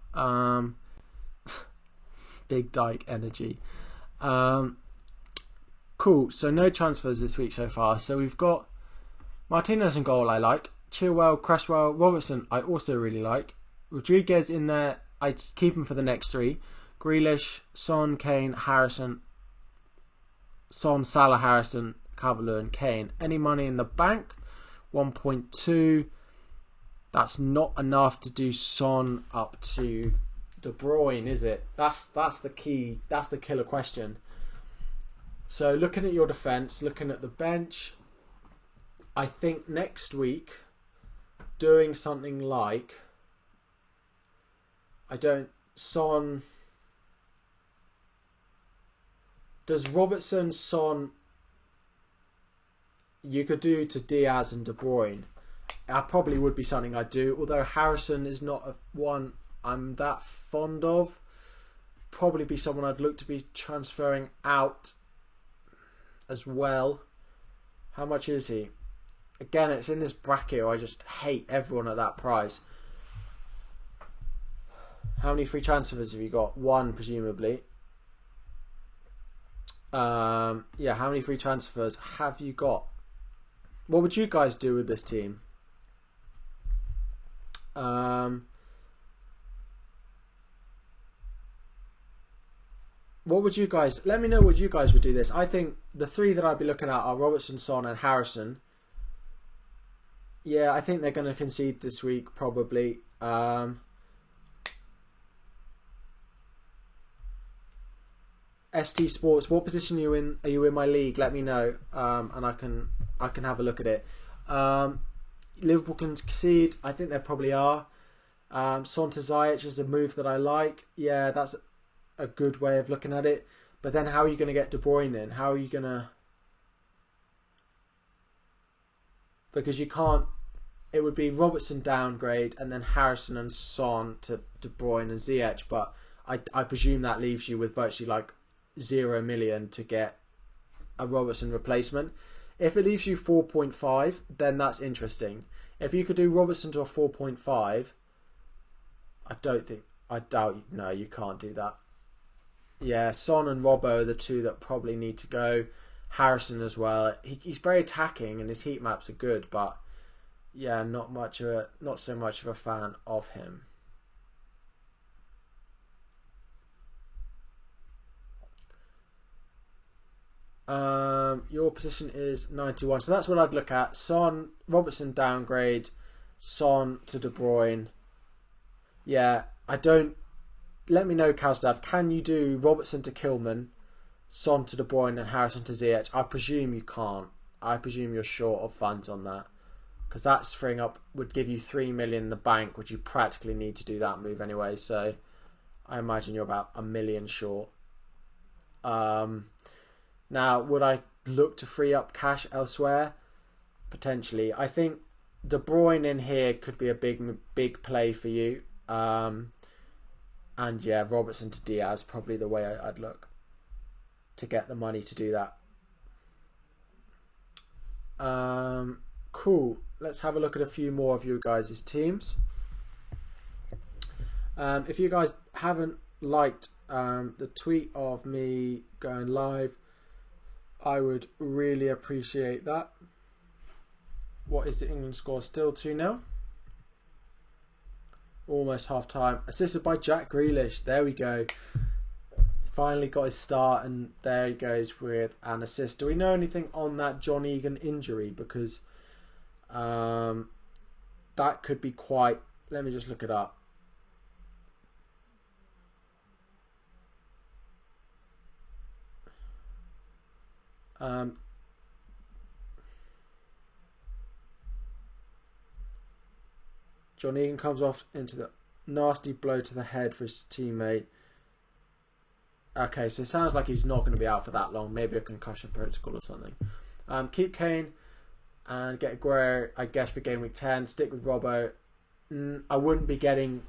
[SPEAKER 2] Big Dyke energy. Cool. So no transfers this week so far. So we've got Martinez in goal. I like. Chilwell, Cresswell, Robertson. I also really like. Rodriguez in there. I'd keep him for the next 3. Grealish, Son, Kane, Harrison. Son, Salah, Harrison, Calvert-Lewin, and Kane. Any money in the bank? 1.2. That's not enough to do Son up to De Bruyne, is it? That's the key. That's the killer question. So looking at your defence, looking at the bench, I think next week doing something like, I don't Son. Does Robertson, Son, you could do to Diaz and De Bruyne. That probably would be something I'd do, although Harrison is not one I'm that fond of. Probably be someone I'd look to be transferring out as well. How much is he? Again, it's in this bracket. I just hate everyone at that price. How many free transfers have you got? One, presumably. How many free transfers have you got? What would you guys do with this team? What would you guys... Let me know what you guys would do this. I think the three that I'd be looking at are Robertson, Son and Harrison. Yeah, I think they're going to concede this week, probably. ST Sports, what position are you in? Are you in my league? Let me know, and I can have a look at it. Liverpool can concede. I think they probably are. Son to Ziyech is a move that I like. Yeah, that's a good way of looking at it. But then how are you going to get De Bruyne in? How are you going to... Because you can't... It would be Robertson downgrade and then Harrison and Son to De Bruyne and Ziyech. But I presume that leaves you with virtually like 0 million to get a Robertson replacement. If it leaves you 4.5, then that's interesting. If you could do Robertson to a 4.5, I doubt, no, you can't do that. Yeah, Son and Robbo are the two that probably need to go. Harrison as well. He's very attacking and his heat maps are good, but yeah, not so much of a fan of him. Your position is 91, so that's what I'd look at. Son, Robertson downgrade, Son to De Bruyne. Yeah, let me know, Calstav, can you do Robertson to Kilman, Son to De Bruyne and Harrison to Ziyech? I presume you can't. I presume you're short of funds on that, because that's freeing up, would give you 3 million in the bank, which you practically need to do that move anyway, so I imagine you're about 1 million short. Now, would I look to free up cash elsewhere? Potentially. I think De Bruyne in here could be a big play for you. And yeah, Robertson to Diaz, probably the way I'd look to get the money to do that. Cool. Let's have a look at a few more of you guys' teams. If you guys haven't liked the tweet of me going live, I would really appreciate that. What is the England score? Still 2-0. Almost half time. Assisted by Jack Grealish. There we go. Finally got his start, and there he goes with an assist. Do we know anything on that John Egan injury? Because that could be quite... Let me just look it up. John Egan comes off into the nasty blow to the head for his teammate. Okay, so it sounds like he's not going to be out for that long. Maybe a concussion protocol or something. Keep Kane and get Aguero, I guess, for game week 10. Stick with Robbo. I wouldn't be getting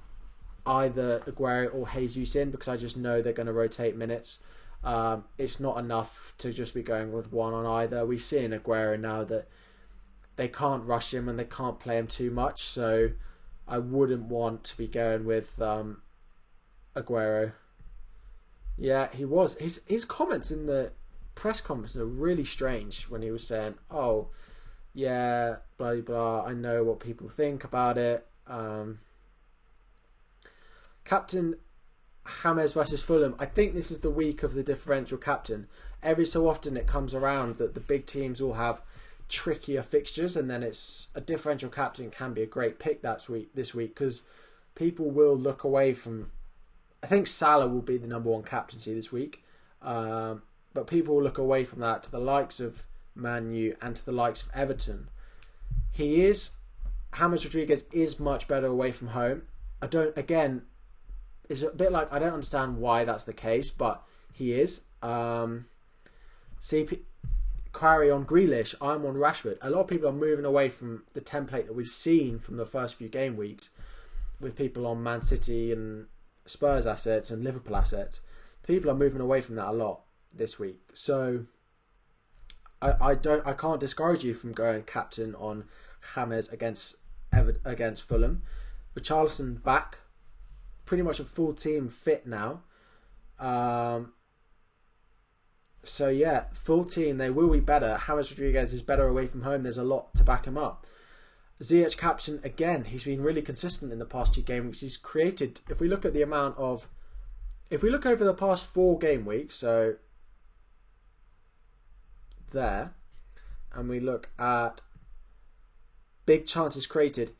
[SPEAKER 2] either Aguero or Jesus in because I just know they're going to rotate minutes. It's not enough to just be going with one on either. We see in Aguero now that they can't rush him and they can't play him too much, so I wouldn't want to be going with Aguero. Yeah, he was. His comments in the press conference are really strange when he was saying, "Oh, yeah, blah blah blah. I know what people think about it." Captain James versus Fulham. I think this is the week of the differential captain. Every so often it comes around that the big teams all have trickier fixtures, and then it's a differential captain can be a great pick this week because people will look away from... I think Salah will be the number one captaincy this week, but people will look away from that to the likes of Man U and to the likes of Everton. James Rodriguez is much better away from home. is a bit like, I don't understand why that's the case, but he is. Quarry on Grealish, I'm on Rashford. A lot of people are moving away from the template that we've seen from the first few game weeks, with people on Man City and Spurs assets and Liverpool assets. People are moving away from that a lot this week. So I can't discourage you from going captain on James against Fulham. Richarlison back, pretty much a full team fit now. So yeah, full team, they will be better. James Rodriguez is better away from home. There's a lot to back him up. Ziyech captain again. He's been really consistent in the past 2 game weeks. He's created, if we look over the past 4 game weeks, so there, and we look at big chances created,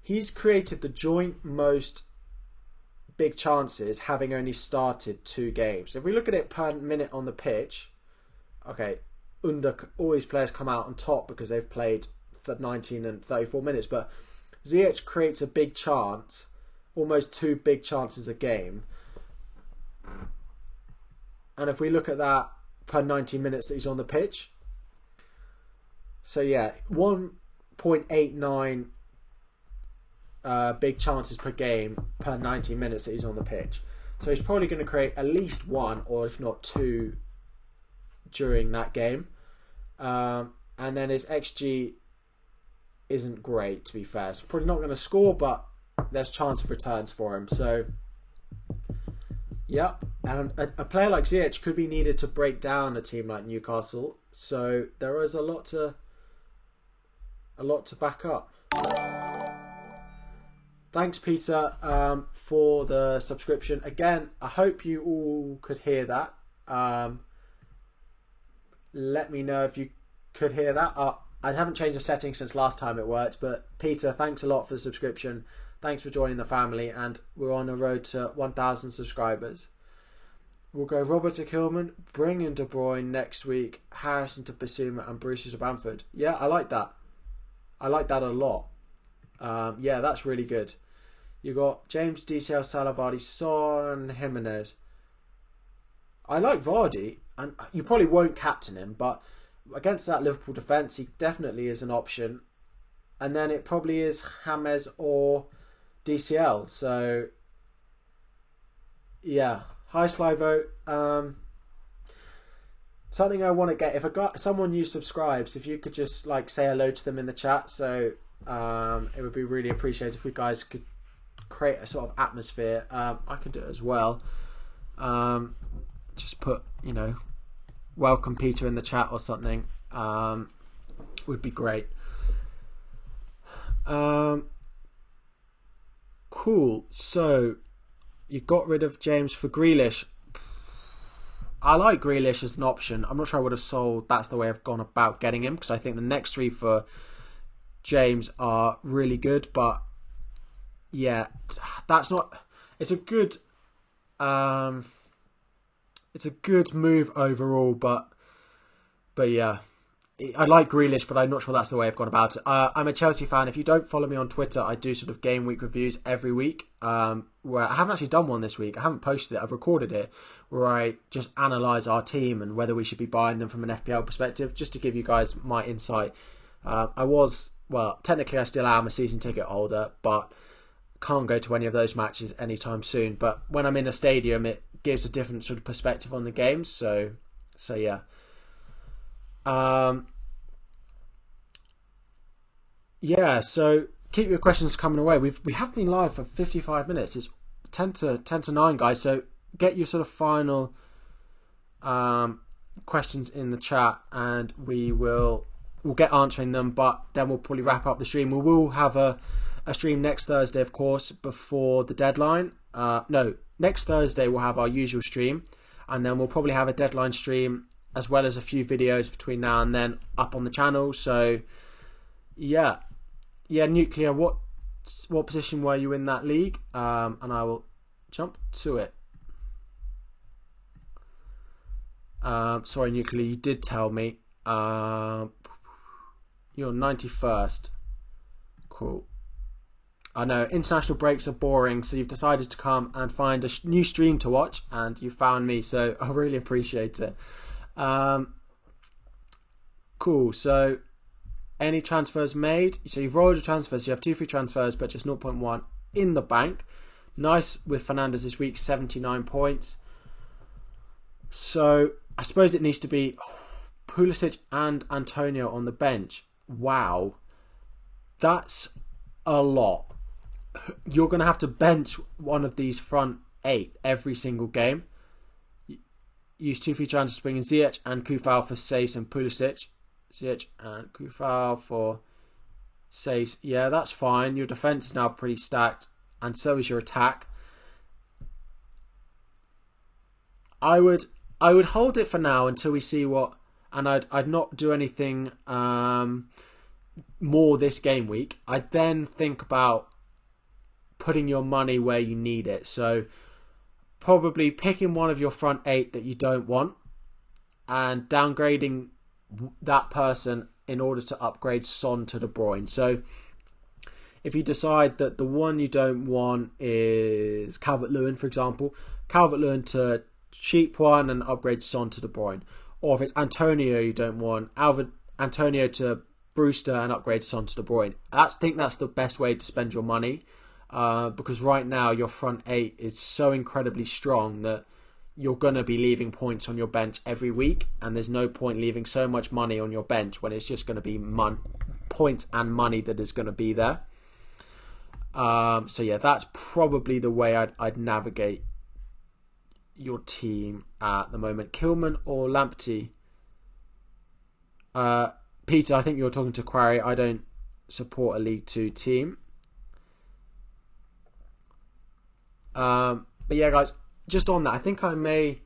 [SPEAKER 2] he's created the joint most big chances, having only started 2 games. If we look at it per minute on the pitch, okay, all these players come out on top because they've played 19 and 34 minutes, but Ziyech creates a big chance, almost 2 big chances a game. And if we look at that per 90 minutes that he's on the pitch, so yeah, 1.89 big chances per game per 90 minutes that he's on the pitch. So he's probably going to create at least 1 or if not 2 during that game. And then his XG isn't great, to be fair. So probably not going to score, but there's chance of returns for him. So yep, and a player like Ziyech could be needed to break down a team like Newcastle. So there is a lot to back up. Thanks, Peter, for the subscription. Again, I hope you all could hear that. Let me know if you could hear that. I haven't changed the settings since last time it worked, but Peter, thanks a lot for the subscription. Thanks for joining the family, and we're on the road to 1,000 subscribers. We'll go Robert to Kilman, bring in De Bruyne next week, Harrison to Basuma, and Bruce to Bamford. Yeah, I like that. I like that a lot. Yeah, that's really good. You got James, DCL, Salah, Vardy, Son, Jimenez. I like Vardy, and you probably won't captain him, but against that Liverpool defence, he definitely is an option. And then it probably is James or DCL. So yeah, hi Slivo. Something I want to get, if someone new subscribes, if you could just like say hello to them in the chat. So it would be really appreciated if you guys could create a sort of atmosphere. I can do it as well. Just put, welcome Peter in the chat or something. Would be great. Cool. So you got rid of James for Grealish. I like Grealish as an option. I'm not sure I would have sold. That's the way I've gone about getting him, because I think the next 3 for James are really good. But yeah, that's not. It's a good. It's a good move overall, but yeah, I like Grealish, but I'm not sure that's the way I've gone about it. I'm a Chelsea fan. If you don't follow me on Twitter, I do sort of game week reviews every week. Where I haven't actually done one this week. I haven't posted it. I've recorded it, where I just analyse our team and whether we should be buying them from an FPL perspective, just to give you guys my insight. Technically I still am a season ticket holder, but can't go to any of those matches anytime soon. But when I'm in a stadium, it gives a different sort of perspective on the games. So yeah. So keep your questions coming away. We have been live for 55 minutes. It's 10 to 9, guys. So get your sort of final questions in the chat, and we'll get answering them. But then we'll probably wrap up the stream. We will have a stream next Thursday, of course, before the deadline. Next Thursday we'll have our usual stream, and then we'll probably have a deadline stream as well as a few videos between now and then up on the channel. So yeah, Nuclear, what position were you in that league? And I will jump to it. Sorry, Nuclear, you did tell me. You're 91st. Cool. I know international breaks are boring, so you've decided to come and find a new stream to watch, and you found me, so I really appreciate it. Cool. So, any transfers made? So you've rolled your transfers. You have 2 free transfers, but just 0.1 in the bank. Nice with Fernandes this week, 79 points. So I suppose it needs to be Pulisic and Antonio on the bench. Wow, that's a lot. You're going to have to bench one of these front 8 every single game. Use 2 free transfers to bring in Ziyech and Kufal for Sace and Pulisic. Ziyech and Kufal for Sace. Yeah, that's fine. Your defence is now pretty stacked, and so is your attack. I would hold it for now until we see what, and I'd not do anything more this game week. I'd then think about putting your money where you need it. So probably picking one of your front 8 that you don't want and downgrading that person in order to upgrade Son to De Bruyne. So if you decide that the one you don't want is Calvert-Lewin, for example, Calvert-Lewin to cheap one and upgrade Son to De Bruyne. Or if it's Antonio you don't want, Antonio to Brewster and upgrade Son to De Bruyne. I think that's the best way to spend your money. Because right now your front 8 is so incredibly strong that you're going to be leaving points on your bench every week, and there's no point leaving so much money on your bench when it's just going to be points and money that is going to be there. So yeah, that's probably the way I'd navigate your team at the moment. Kilman or Lamptey? Peter, I think you're talking to Quarry. I don't support a League 2 team. But yeah, guys, just on that, I think I may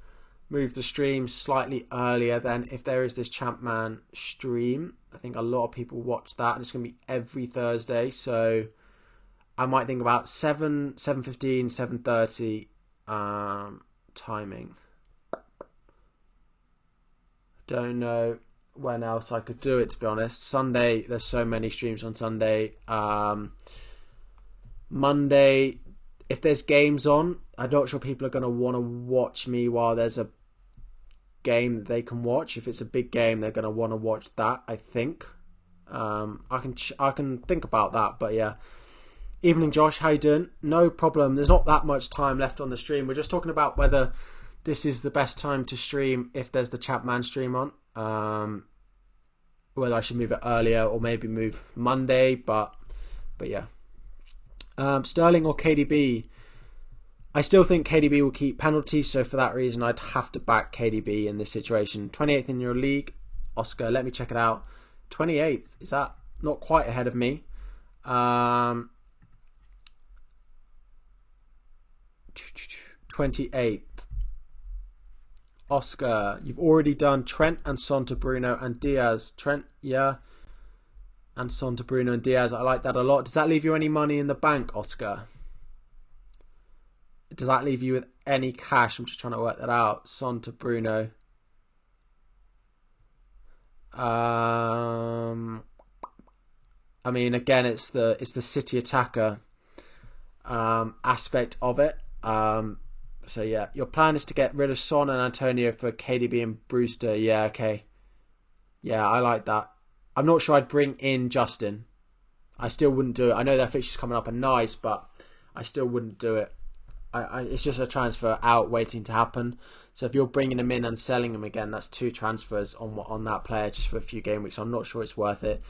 [SPEAKER 2] move the stream slightly earlier than if there is this Champman stream. I think a lot of people watch that, and it's going to be every Thursday. So I might think about 7:15, 7:30 timing. Don't know when else I could do it, to be honest. Sunday, there's so many streams on Sunday. Monday, if there's games on, I'm not sure people are going to want to watch me while there's a game that they can watch. If it's a big game, they're going to want to watch that, I think. I can think about that, but yeah. Evening, Josh. How you doing? No problem. There's not that much time left on the stream. We're just talking about whether this is the best time to stream if there's the Chapman stream on. Whether I should move it earlier or maybe move Monday, but yeah. Sterling or KDB? I still think KDB will keep penalties, so for that reason I'd have to back KDB in this situation. 28th in your league. Oscar, let me check it out. 28th, is that not quite ahead of me? 28th. Oscar, you've already done Trent and Son to Bruno and Diaz. Trent, yeah. And Son to Bruno and Diaz. I like that a lot. Does that leave you any money in the bank, Oscar? Does that leave you with any cash? I'm just trying to work that out. Son to Bruno. I mean, again, it's the City attacker aspect of it. So yeah, your plan is to get rid of Son and Antonio for KDB and Brewster. Yeah, okay. Yeah, I like that. I'm not sure I'd bring in Justin. I still wouldn't do it. I know their fixtures coming up are nice, but I still wouldn't do it. It's just a transfer out waiting to happen. So if you're bringing him in and selling him again, that's 2 transfers on that player just for a few game weeks. I'm not sure it's worth it.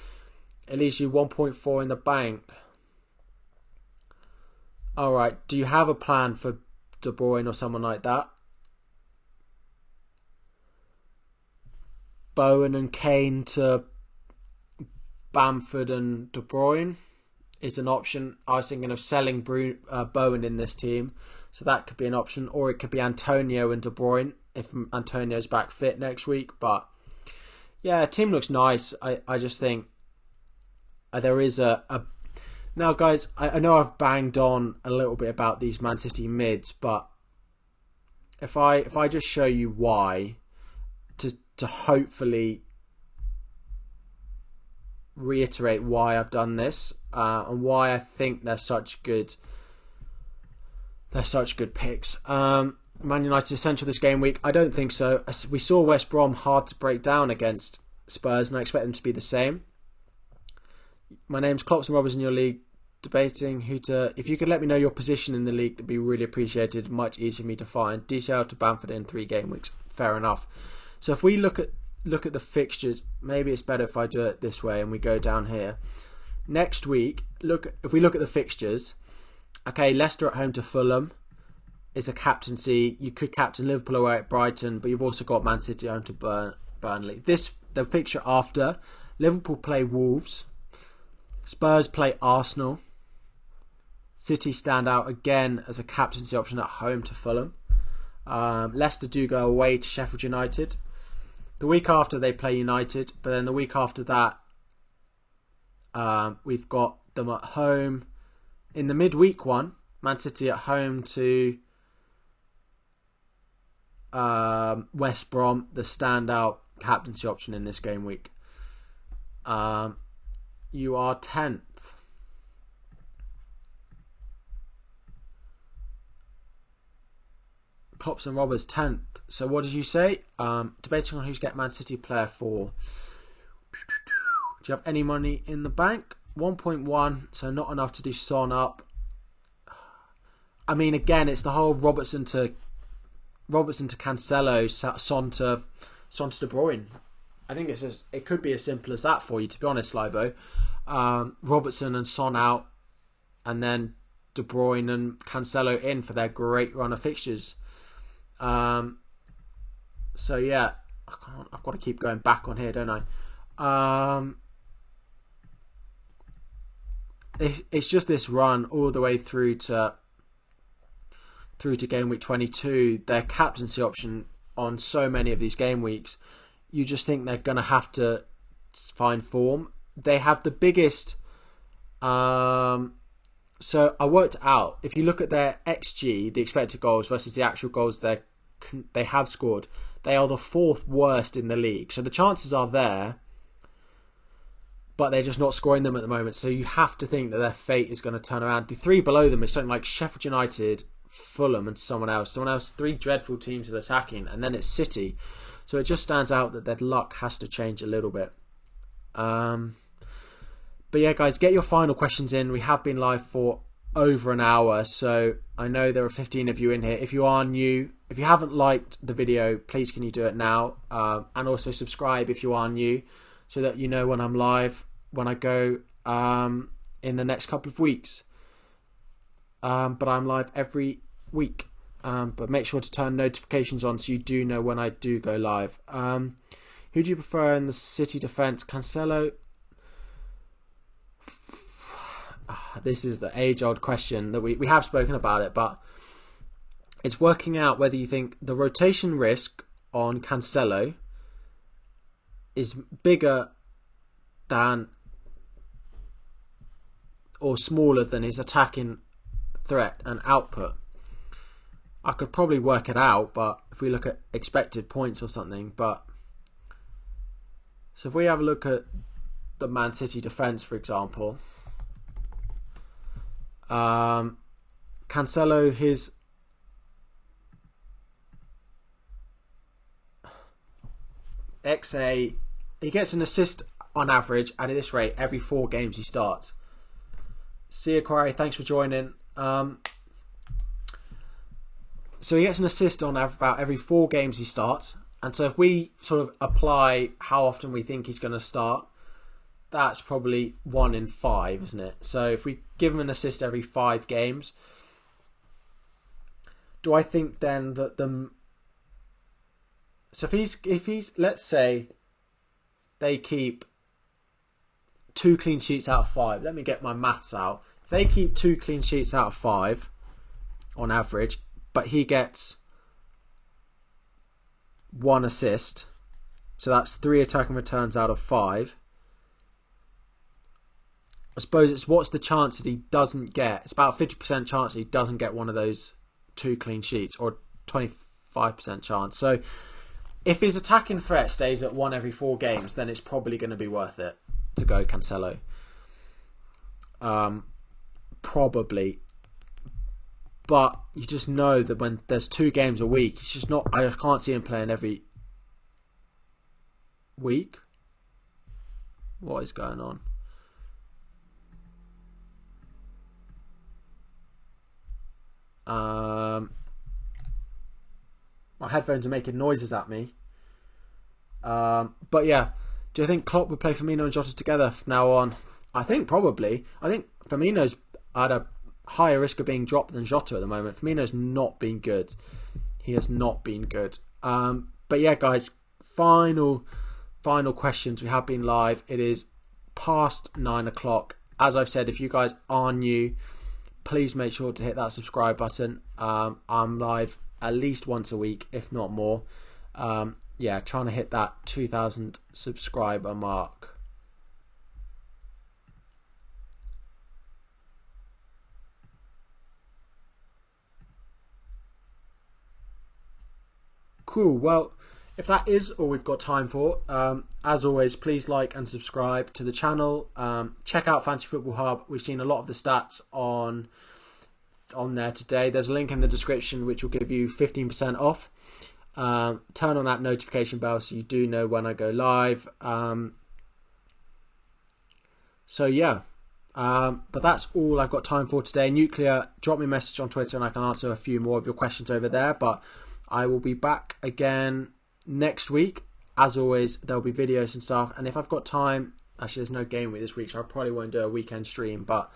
[SPEAKER 2] It leaves you 1.4 in the bank. All right. Do you have a plan for De Bruyne or someone like that? Bowen and Kane to Bamford and De Bruyne is an option. I was thinking of selling Bowen in this team, so that could be an option. Or it could be Antonio and De Bruyne if Antonio's back fit next week. But yeah, team looks nice. I just think there is a now, guys, I know I've banged on a little bit about these Man City mids, but if I just show you why to hopefully reiterate why I've done this and why I think they're such good picks. Man United essential this game week? I don't think so. We saw West Brom hard to break down against Spurs, and I expect them to be the same. My name's Klops and Robbers in your league, debating who to... If you could let me know your position in the league, that'd be really appreciated. Much easier for me to find. DCL to Bamford in 3 game weeks. Fair enough. So if we look at the fixtures, maybe it's better if I do it this way and we go down here. Next week, if we look at the fixtures, okay, Leicester at home to Fulham is a captaincy. You could captain Liverpool away at Brighton, but you've also got Man City at home to Burnley. The fixture after, Liverpool play Wolves, Spurs play Arsenal, City stand out again as a captaincy option at home to Fulham. Leicester do go away to Sheffield United. The week after they play United, but then the week after that we've got them at home. In the midweek one, Man City at home to West Brom, the standout captaincy option in this game week. You are 10th. Klops and Robbers 10th. So what did you say? Debating on who's get Man City player for. Do you have any money in the bank? 1.1, so not enough to do Son up. I mean, again, it's the whole Robertson to Cancelo, Son to De Bruyne. I think it could be as simple as that for you, to be honest, Livo. Robertson and Son out, and then De Bruyne and Cancelo in for their great run of fixtures. So yeah, I've got to keep going back on here, don't I? It's just this run all the way through to game week 22. Their captaincy option on so many of these game weeks, you just think they're going to have to find form. They have the biggest... So I worked out, if you look at their XG, the expected goals versus the actual goals they have scored, they are the 4th worst in the league. So the chances are there, but they're just not scoring them at the moment. So you have to think that their fate is going to turn around. The 3 below them is something like Sheffield United, Fulham and someone else. 3 dreadful teams with attacking, and then it's City. So it just stands out that their luck has to change a little bit. But yeah, guys, get your final questions in. We have been live for over an hour, so I know there are 15 of you in here. If you are new, if you haven't liked the video, please can you do it now? And also subscribe if you are new, so that you know when I'm live, when I go in the next couple of weeks. But I'm live every week. But make sure to turn notifications on so you do know when I do go live. Who do you prefer in the City defence? Cancelo? This is the age-old question that we have spoken about it, but it's working out whether you think the rotation risk on Cancelo is bigger than or smaller than his attacking threat and output. I could probably work it out, but if we look at expected points or something, but so if we have a look at the Man City defence, for example, Cancelo, his XA, he gets an assist on average at this rate every 4 games he starts. See you, Quarry, thanks for joining. So he gets an assist on about every 4 games he starts. And so if we sort of apply how often we think he's going to start, that's probably 1 in 5, isn't it? So if we give him an assist every 5 games, do I think then that so if he's let's say they keep 2 clean sheets out of 5. Let me get my maths out. If they keep 2 clean sheets out of 5 on average, but he gets 1 assist, so that's 3 attacking returns out of 5. I suppose it's what's the chance that he doesn't get? It's about 50% chance that he doesn't get one of those 2 clean sheets, or 25% chance. So if his attacking threat stays at 1 every 4 games, then it's probably going to be worth it. to go Cancelo. Probably. But you just know that when there's 2 games a week, it's just not. I just can't see him playing every week. What is going on? My headphones are making noises at me. But yeah, do you think Klopp would play Firmino and Jota together from now on? I think probably. I think Firmino's at a higher risk of being dropped than Jota at the moment. Firmino's not been good. He has not been good. But yeah, guys, final questions. We have been live. It is past 9 o'clock. As I've said, if you guys are new, please make sure to hit that subscribe button. I'm live at least once a week, if not more. Yeah, trying to hit that 2,000 subscriber mark. Cool. Well, if that is all we've got time for, as always, please like and subscribe to the channel. Check out Fantasy Football Hub. We've seen a lot of the stats on there today. There's a link in the description which will give you 15% off. Turn on that notification bell so you do know when I go live. So yeah, but that's all I've got time for today. Nuclear, drop me a message on Twitter and I can answer a few more of your questions over there. But I will be back again next week. As always, there'll be videos and stuff. And if I've got time, actually there's no game week this week, so I probably won't do a weekend stream. But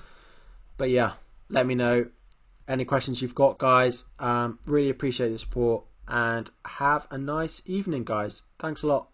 [SPEAKER 2] yeah, let me know any questions you've got, guys. Really appreciate the support and have a nice evening, guys. Thanks a lot.